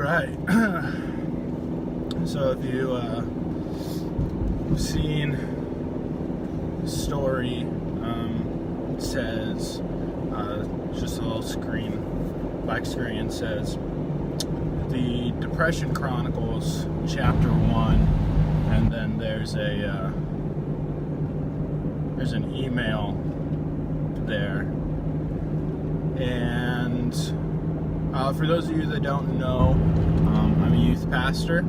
right. So if you seen the story, says just a little black screen says the Depression Chronicles Chapter 1, and then there's an email there. And for those of you that don't know, I'm a youth pastor,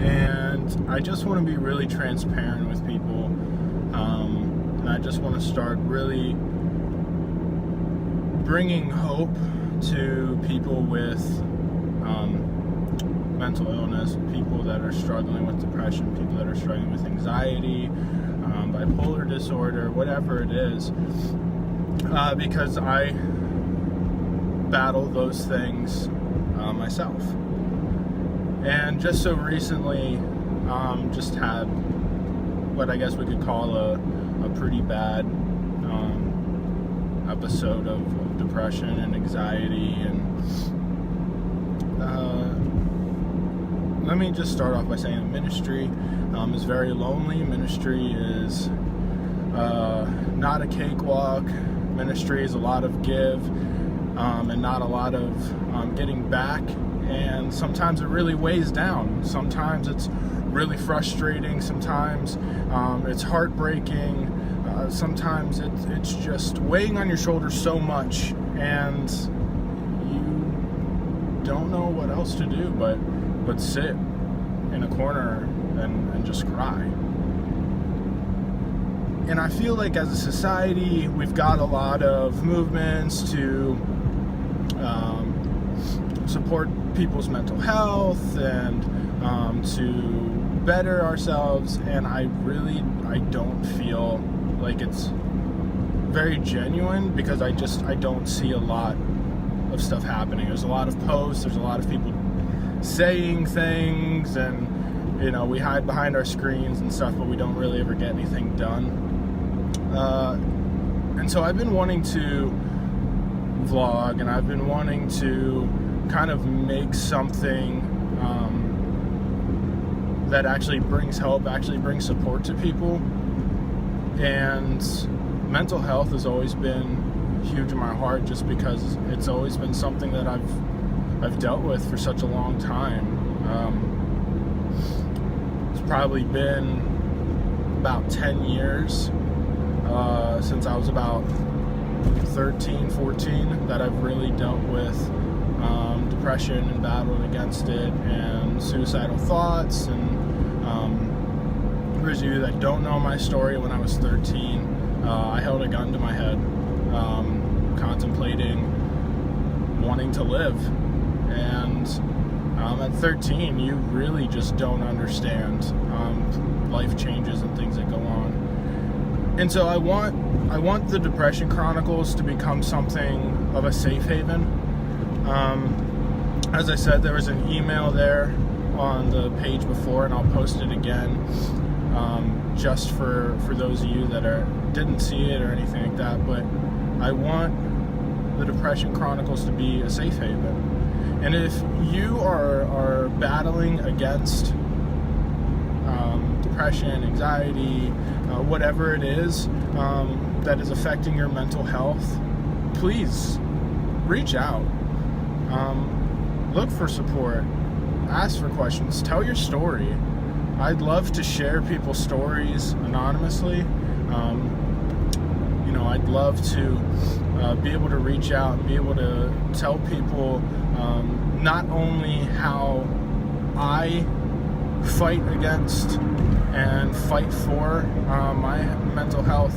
and I just want to be really transparent with people, and I just want to start really bringing hope to people with mental illness, people that are struggling with depression, people that are struggling with anxiety, bipolar disorder, whatever it is, because I battle those things myself. And just so recently, just had what I guess we could call a pretty bad episode of depression and anxiety. And let me just start off by saying that ministry is very lonely. Ministry is not a cakewalk. Ministry is a lot of give and not a lot of getting back. And sometimes it really weighs down. Sometimes it's really frustrating. Sometimes it's heartbreaking. Sometimes it's just weighing on your shoulders so much, and you don't know what else to do but sit in a corner and just cry. And I feel like as a society, we've got a lot of movements to support people's mental health and to better ourselves, and I don't feel like it's very genuine, because I don't see a lot of stuff happening. There's a lot of posts, there's a lot of people saying things, and we hide behind our screens and stuff, but we don't really ever get anything done. And so I've been wanting to vlog, and I've been wanting to kind of make something that actually brings hope, actually brings support to people. And mental health has always been huge in my heart, just because it's always been something that I've dealt with for such a long time. It's probably been about 10 years since I was about 13, 14 that I've really dealt with depression and battled against it, and suicidal thoughts. And for those of you that don't know my story, when I was 13, I held a gun to my head, contemplating wanting to live. And at 13, you really just don't understand life changes and things that go on. And so I want the Depression Chronicles to become something of a safe haven. As I said, there was an email there on the page before, and I'll post it again, just for those of you that didn't see it or anything like that. But I want the Depression Chronicles to be a safe haven. And if you are battling against depression, anxiety, whatever it is that is affecting your mental health, please reach out. Look for support. Ask for questions. Tell your story. I'd love to share people's stories anonymously. I'd love to be able to reach out and be able to tell people not only how I fight against and fight for my mental health,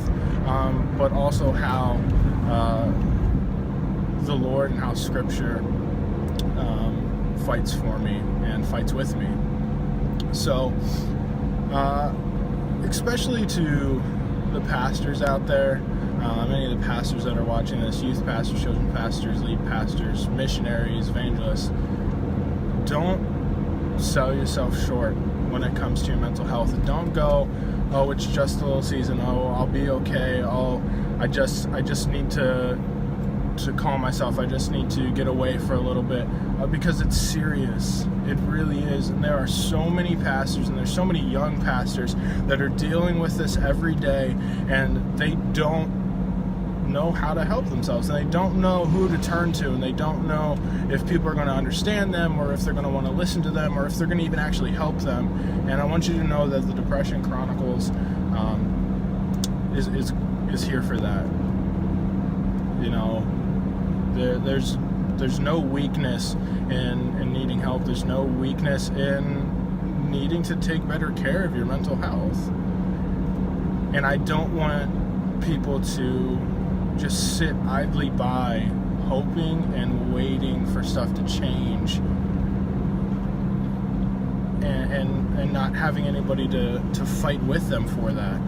but also how the Lord and how Scripture fights for me and fights with me. So, especially to the pastors out there, many of the pastors that are watching this, youth pastors, children pastors, lead pastors, missionaries, evangelists, don't sell yourself short when it comes to your mental health. Don't go, oh, it's just a little season, oh, I'll be okay, oh, I just need to to calm myself. I just need to get away for a little bit because it's serious. It really is. And there are so many pastors, and there's so many young pastors that are dealing with this every day, and they don't know how to help themselves, and they don't know who to turn to, and they don't know if people are going to understand them, or if they're going to want to listen to them, or if they're going to even actually help them. And I want you to know that the Depression Chronicles is here for that. You know, there's no weakness in needing help. There's no weakness in needing to take better care of your mental health. And I don't want people to just sit idly by hoping and waiting for stuff to change, and not having anybody to fight with them for that.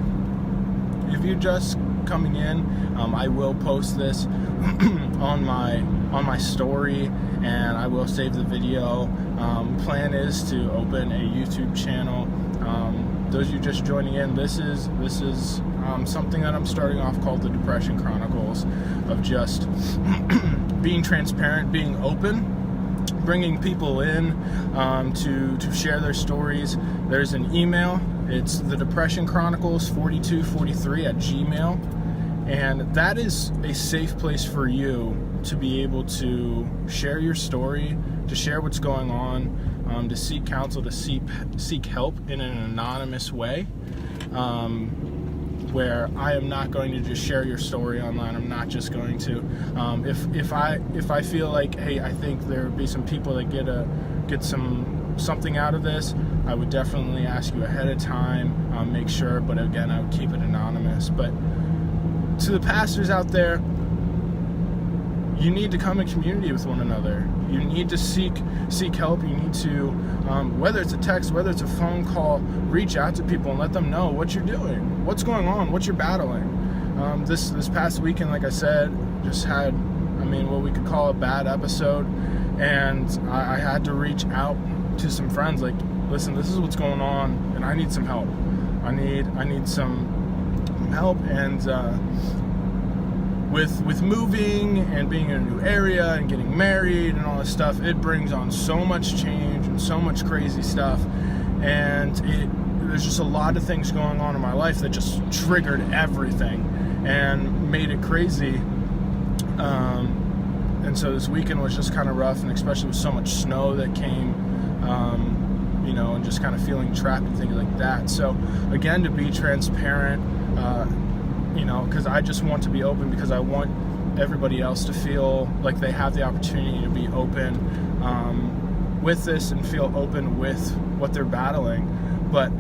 If you're just coming in, I will post this on my story, and I will save the video. Plan is to open a YouTube channel. Those of you just joining in, this is something that I'm starting off called the Depression Chronicles, of just being transparent, being open, bringing people in to share their stories. There's an email. It's the Depression Chronicles 4243@gmail.com, and that is a safe place for you to be able to share your story, to share what's going on, to seek counsel, to seek help in an anonymous way, where I am not going to just share your story online. I'm not just going to, if I feel like, hey, I think there would be some people that get something out of this, I would definitely ask you ahead of time, make sure, but again, I would keep it anonymous. But to the pastors out there, you need to come in community with one another. You need to seek help. You need to, whether it's a text, whether it's a phone call, reach out to people and let them know what you're doing, what's going on, what you're battling. This past weekend, like I said, just had, what we could call a bad episode, and I had to reach out to some friends, like, listen, this is what's going on, and I need some help. I need some help, and with moving and being in a new area and getting married and all this stuff, it brings on so much change and so much crazy stuff, and there's just a lot of things going on in my life that just triggered everything and made it crazy. And so this weekend was just kind of rough, and especially with so much snow that came, and just kind of feeling trapped and things like that. So again, to be transparent, because I just want to be open, because I want everybody else to feel like they have the opportunity to be open with this and feel open with what they're battling. But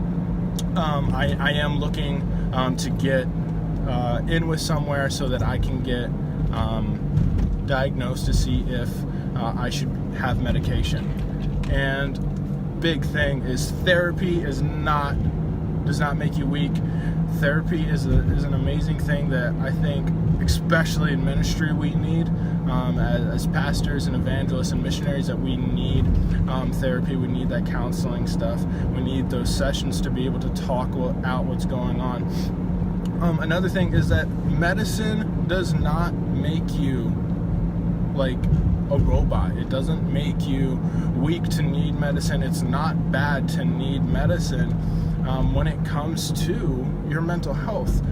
I am looking to get in with somewhere so that I can get diagnosed to see if I should have medication. And big thing is, therapy does not make you weak. Therapy is an amazing thing that I think, especially in ministry, we need as pastors and evangelists and missionaries, that we need therapy. We need that counseling stuff. We need those sessions to be able to talk out what's going on. Another thing is that medicine does not make you like a robot. It doesn't make you weak to need medicine. It's not bad to need medicine. When it comes to your mental health,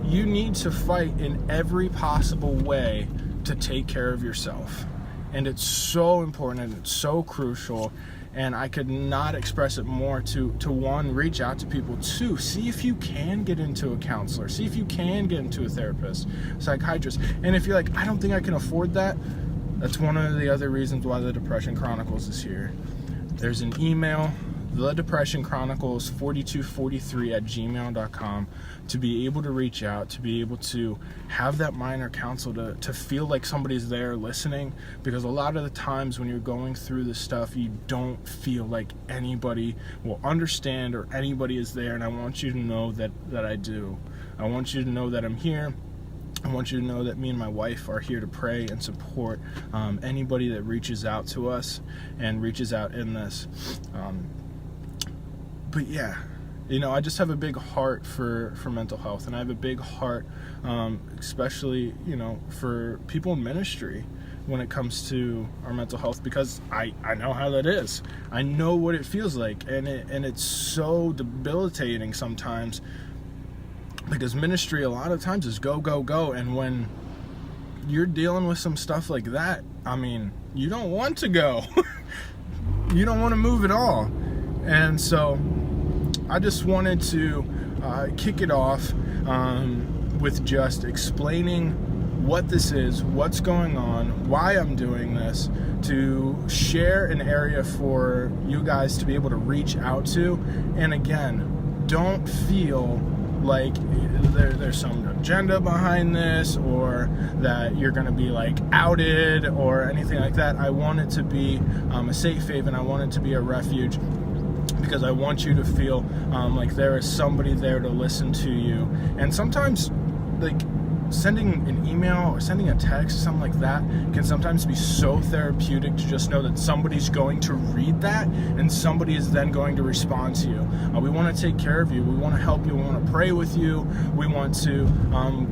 you need to fight in every possible way to take care of yourself. And it's so important, and it's so crucial, and I could not express it more. To one, reach out to people. Two, see if you can get into a counselor. See if you can get into a therapist, psychiatrist. And if you're like, I don't think I can afford that, that's one of the other reasons why the Depression Chronicles is here. There's an email, the Depression Chronicles 4243@gmail.com, to be able to reach out, to be able to have that minor counsel, to feel like somebody's there listening, because a lot of the times when you're going through this stuff, you don't feel like anybody will understand or anybody is there. And I want you to know that I do. I want you to know that I'm here. I want you to know that me and my wife are here to pray and support anybody that reaches out to us and reaches out in this. But yeah, I just have a big heart for mental health, and I have a big heart, especially, for people in ministry when it comes to our mental health, because I know how that is. I know what it feels like, and it's so debilitating sometimes, because ministry a lot of times is go, go, go, and when you're dealing with some stuff like that, you don't want to go. You don't want to move at all. And so I just wanted to kick it off with just explaining what this is, what's going on, why I'm doing this, to share an area for you guys to be able to reach out to. And again, don't feel like there's some agenda behind this, or that you're going to be like outed or anything like that. I want it to be a safe haven. I want it to be a refuge, because I want you to feel like there is somebody there to listen to you. And sometimes, like, sending an email or sending a text or something like that can sometimes be so therapeutic, to just know that somebody's going to read that and somebody is then going to respond to you. We want to take care of you. We want to help you. We want to pray with you. We want to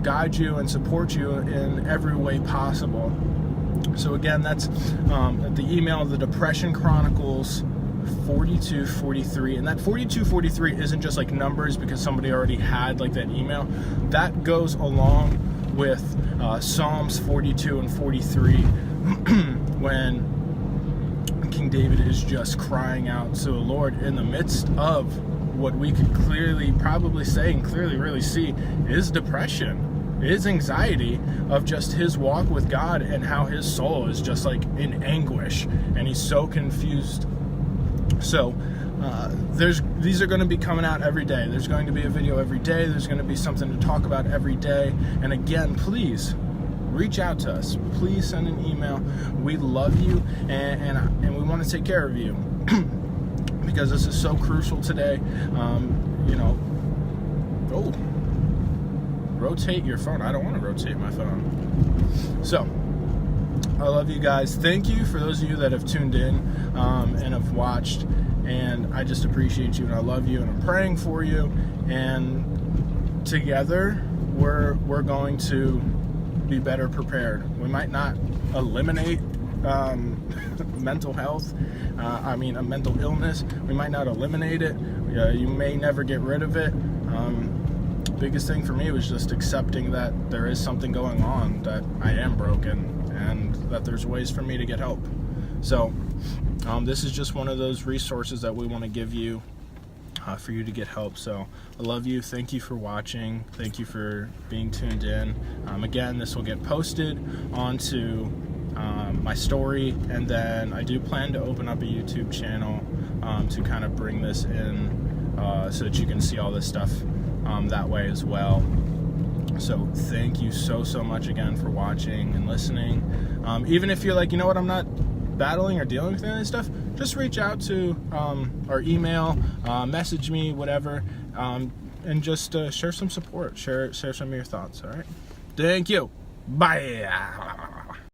guide you and support you in every way possible. So again, that's the email, the Depression Chronicles 4243, and that 4243 isn't just like numbers because somebody already had like that email. That goes along with Psalms 42 and 43 when King David is just crying out to the Lord in the midst of what we could clearly probably say and clearly really see is depression, is anxiety of just his walk with God, and how his soul is just like in anguish and he's so confused. So these are going to be coming out every day. There's going to be a video every day. There's going to be something to talk about every day. And again, please reach out to us. Please send an email. We love you, and we want to take care of you because this is so crucial today. Rotate your phone. I don't want to rotate my phone. So I love you guys. Thank you for those of you that have tuned in and have watched, and I just appreciate you, and I love you, and I'm praying for you, and together we're going to be better prepared. We might not eliminate mental health, a mental illness. We might not eliminate it. You may never get rid of it. Biggest thing for me was just accepting that there is something going on, that I am broken, and that there's ways for me to get help. So this is just one of those resources that we want to give you for you to get help. So I love you. Thank you for watching. Thank you for being tuned in. Again, this will get posted onto my story, and then I do plan to open up a YouTube channel to kind of bring this in so that you can see all this stuff that way as well. So thank you so much again for watching and listening. Even if you're like, you know what, I'm not battling or dealing with any of this stuff, just reach out to our email, message me, whatever, and just share some support, share some of your thoughts. All right, thank you. Bye.